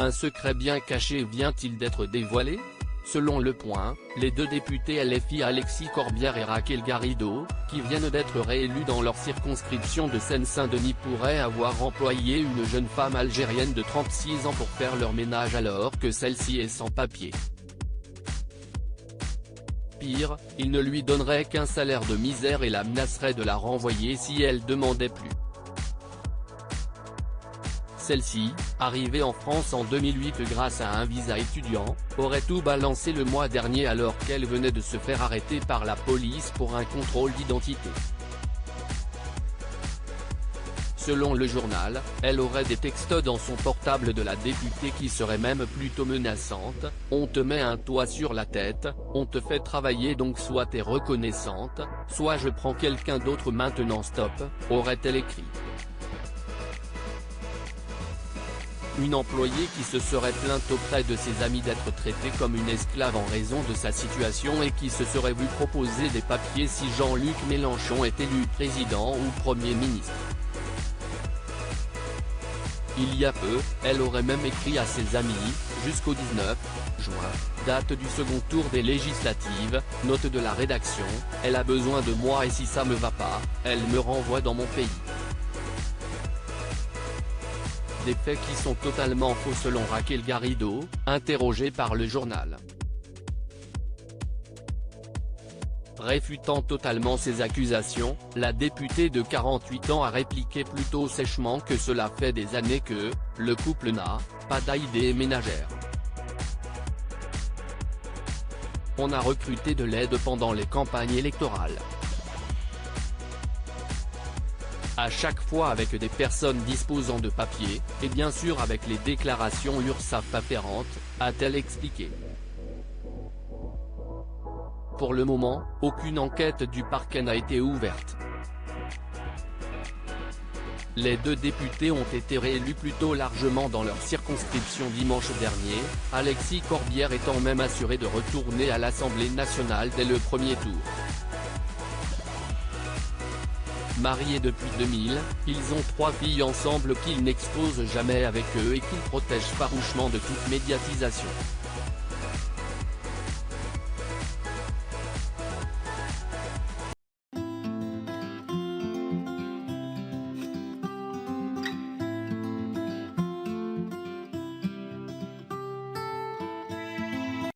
Un secret bien caché vient-il d'être dévoilé? Selon Le Point, les deux députés LFI Alexis Corbière et Raquel Garrido, qui viennent d'être réélus dans leur circonscription de Seine-Saint-Denis pourraient avoir employé une jeune femme algérienne de 36 ans pour faire leur ménage alors que celle-ci est sans papier. Pire, ils ne lui donneraient qu'un salaire de misère et la menaceraient de la renvoyer si elle demandait plus. Celle-ci, arrivée en France en 2008 grâce à un visa étudiant, aurait tout balancé le mois dernier alors qu'elle venait de se faire arrêter par la police pour un contrôle d'identité. Selon le journal, elle aurait des textos dans son portable de la députée qui seraient même plutôt menaçantes: « On te met un toit sur la tête, on te fait travailler donc soit t'es reconnaissante, soit je prends quelqu'un d'autre maintenant stop », aurait-elle écrit. Une employée qui se serait plainte auprès de ses amis d'être traitée comme une esclave en raison de sa situation et qui se serait vue proposer des papiers si Jean-Luc Mélenchon est élu président ou Premier ministre. Il y a peu, elle aurait même écrit à ses amis, jusqu'au 19 juin, date du second tour des législatives, note de la rédaction, elle a besoin de moi et si ça me va pas, elle me renvoie dans mon pays. Des faits qui sont totalement faux selon Raquel Garrido, interrogée par le journal. Réfutant totalement ces accusations, la députée de 48 ans a répliqué plutôt sèchement que cela fait des années que le couple n'a pas d'idée ménagère. On a recruté de l'aide pendant les campagnes électorales. À chaque fois avec des personnes disposant de papiers, et bien sûr avec les déclarations URSSAF afférentes, a-t-elle expliqué. Pour le moment, aucune enquête du parquet n'a été ouverte. Les deux députés ont été réélus plutôt largement dans leur circonscription dimanche dernier, Alexis Corbière étant même assuré de retourner à l'Assemblée nationale dès le premier tour. Mariés depuis 2000, ils ont 3 filles ensemble qu'ils n'exposent jamais avec eux et qu'ils protègent farouchement de toute médiatisation.